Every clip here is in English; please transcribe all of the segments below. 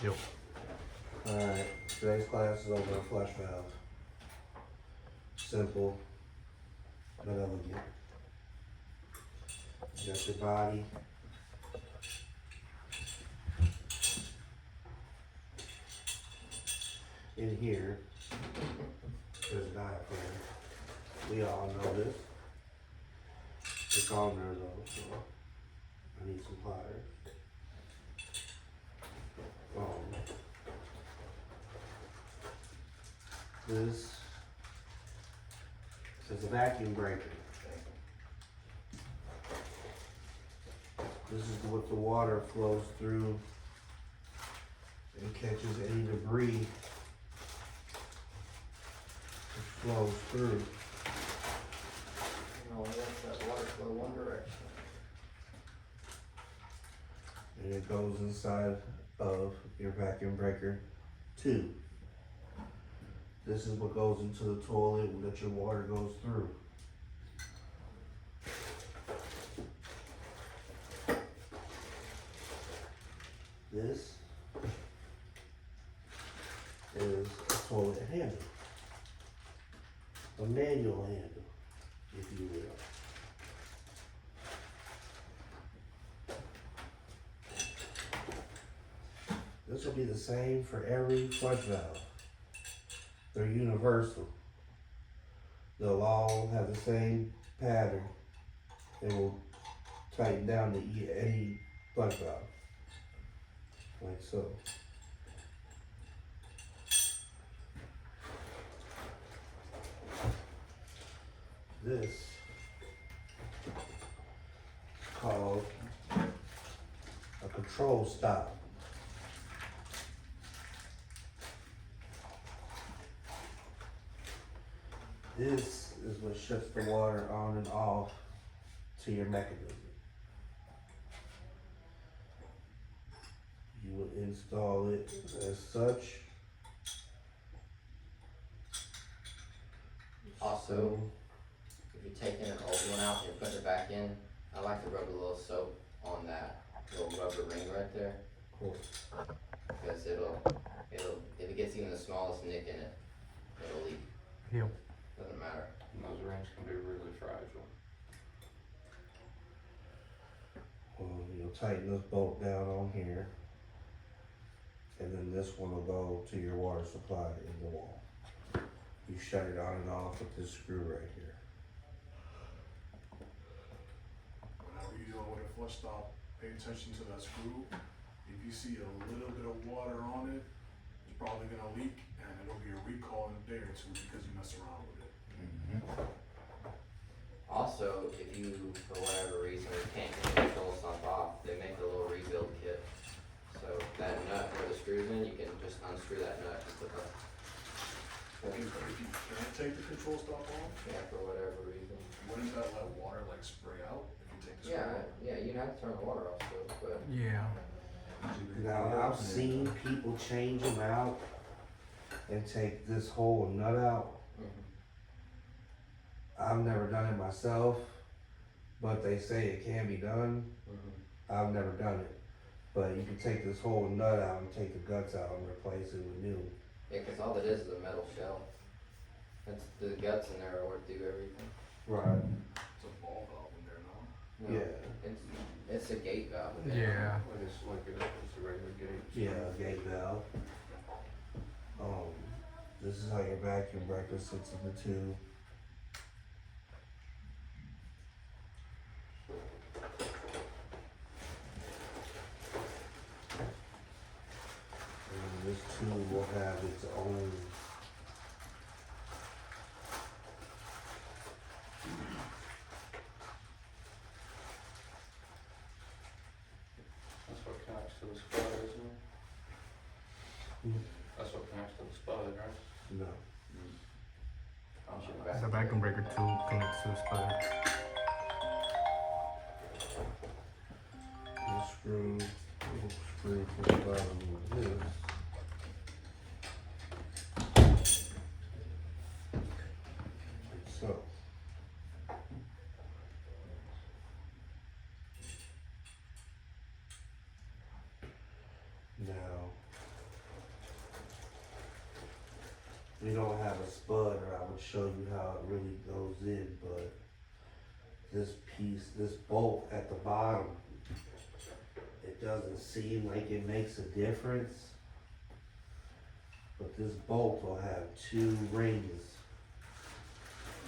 Yep. Alright, today's class is over a flush valve. Simple, but elegant. You got your body. In here, there's a diaphragm. We all know this. It's on there though, so I need some pliers. This is a vacuum breaker. This is what the water flows through and catches any debris that flows through. No, that's that water flow one direction. And it goes inside of your vacuum breaker tube. This is what goes into the toilet that your water goes through. This is a toilet handle. A manual handle, if you will. This will be the same for every flush valve. They're universal. They'll all have the same pattern. They will tighten down to any flush valve. Like so. This is called a control stop. This is what shuts the water on and off to your mechanism. You would install it as such. Also, if you're taking an old one out and you're putting it back in, I like to rub a little soap on that little rubber ring right there. Cool. Because it'll, if it gets even the smallest nick in it, it'll leak. Yep. Doesn't matter. And those rings can be really fragile. Well, you'll tighten this bolt down on here. And then this one will go to your water supply in the wall. You shut it on and off with this screw right here. Whenever you're dealing with a flush stop, pay attention to that screw. If you see a little bit of water on it, it's probably gonna leak, and it'll be a recall in a day or two because you mess around with it. Also, if you, for whatever reason, can't get the control stop off, they make a little rebuild kit. So that nut where the screw's in, you can just unscrew that nut and put the, If you can't take the control stop off, yeah, for whatever reason. wouldn't that let water like spray out if you take the screw Yeah, off? yeah, you'd have to turn the water off still, but Yeah. Now, I've seen people change them out and take this whole nut out. I've never done it myself, but they say it can be done. I've never done it. But you can take this whole nut out and take the guts out and replace it with new. yeah, cause all it is a metal shell. It's the guts in there are what do everything. Right. It's a ball valve in there now. No, Yeah. It's a gate valve in there. Yeah. Like it's a regular gate. Yeah, gate valve. This is how your vacuum breaker sits in the tube. And this tube will have its own That's what connects to the spud, isn't it? Hmm. That's what connects to the spud, right? no. On your The back. vacuum breaker tube connects to the spud. The screw will screw to the bottom of this. Like so. Now, we don't have a spud, or I would show you how it really goes in, but this piece, this bolt at the bottom, it doesn't seem like it makes a difference. But this bolt will have 2 rings.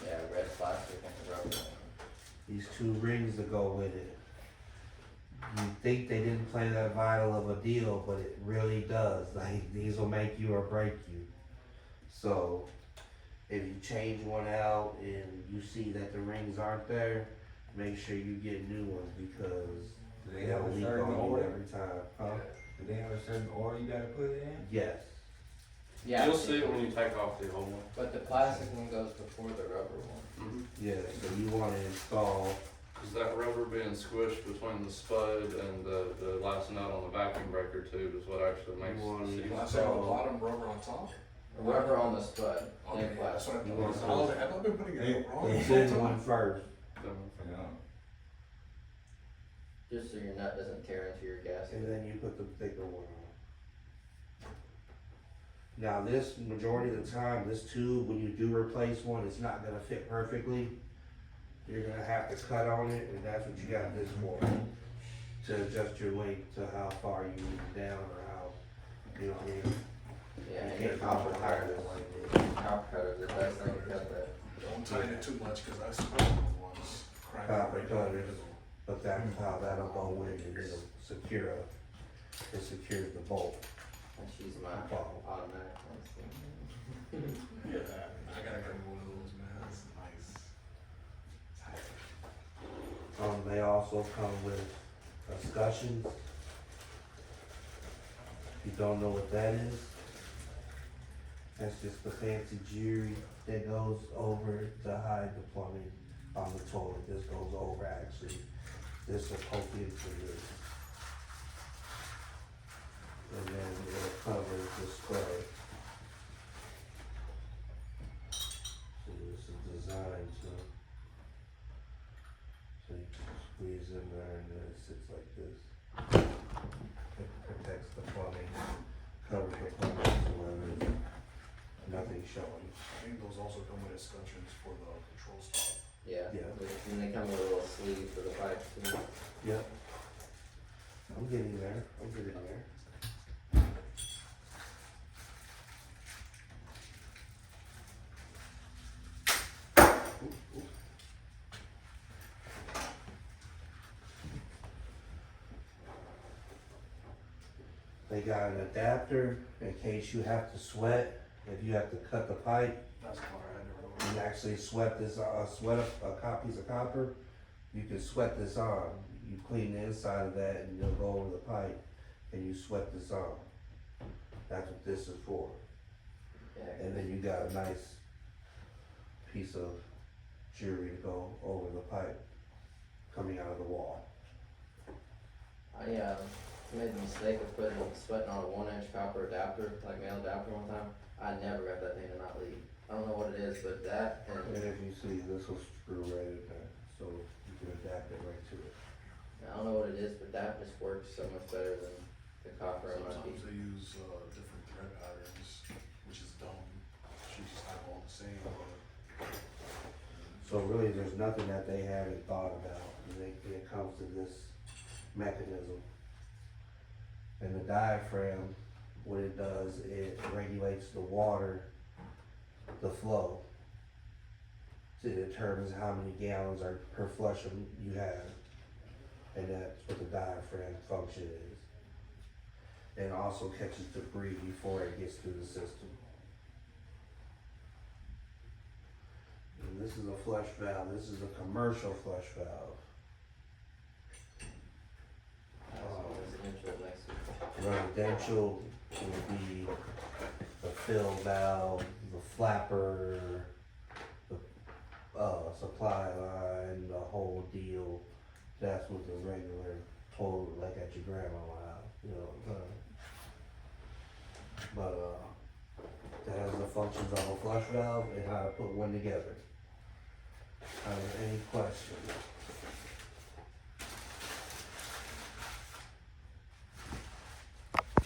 Yeah, red plastic and rubber. These 2 rings that go with it. You think they didn't play that vital of a deal, but it really does. Like, these will make you or break you. So, if you change one out and you see that the rings aren't there, make sure you get new ones because Do they have they'll a leak certain on you order? every time. Huh? Do they have a certain order you gotta put it in? Yes. Yeah. You'll see it when you take off the old one. But the plastic one goes before the rubber one. Yeah, so you wanna install, Cause that rubber being squished between the spud and the last nut on the vacuum breaker tube is what actually makes You want the to- seat. Plastic on the bottom, rubber on top? Rubber on the spud, Okay, and that's plastic. what I You want thought. Have I been putting it wrong? it's in one first. Yeah. Just so your nut doesn't tear into your gasket. And then you put the thicker one on. Now this, majority of the time, this tube, when you do replace one, it's not gonna fit perfectly. You're gonna have to cut on it, and that's what you got this for. To adjust your length to how far you need it down or how, you know what I mean? Yeah, You and your can't copper copper higher cutter. than like this. Copper cutter is the best thing to cut that. Don't tighten it too much, cause I screwed them once. Cracked it Copper right down the cutters. middle. But that's how that'll go in and it'll secure, it secures the bolt. And she's my Wow. automatic one. so. Yeah, I gotta get one of those, man, that's nice. They also come with escutcheons. If you don't know what that is, that's just the fancy jewelry that goes over to hide the plumbing on the toilet. This goes over actually. This will poke into this. And then it'll cover the spray. So this is designed so you can squeeze in there and then it sits like this. It protects the plumbing, covers the plumbing so there's nothing showing. I think those also come with escutcheons for the control stop. Yeah, Yeah. and they come with a little sleeve for the pipe too. Yep. I'm getting there, I'm getting there. They got an adapter in case you have to sweat, if you have to cut the pipe. That's what I had to You remember. actually sweat this, sweat a piece of copper, you can sweat this on. You clean the inside of that and you'll go over the pipe and you sweat this on. That's what this is for. Yeah, And then you got a nice piece of jewelry to go over the pipe coming out of the wall. I made the mistake of sweating on a 1-inch copper adapter, like male adapter one time. I never got that thing to not leak. I don't know what it is, but that And and if you see, this will screw right in there, so you can adapt it right to it. I don't know what it is, but that just works so much better than the copper and my Sometimes they use, different thread patterns, which is dumb. Should just have all the same, but. So really, there's nothing that they haven't thought about when it comes to this mechanism. And the diaphragm, what it does, it regulates the water, the flow. So it determines how many gallons are per flush you have. And that's what the diaphragm function is. And also catches debris before it gets through the system. And this is a flush valve, this is a commercial flush valve. residential next to Residential would be the fill valve, the flapper, the, supply line, the whole deal. That's what the regular toilet, like at your grandma's house, you know, that has the functions of a flush valve and how to put one together. Any questions?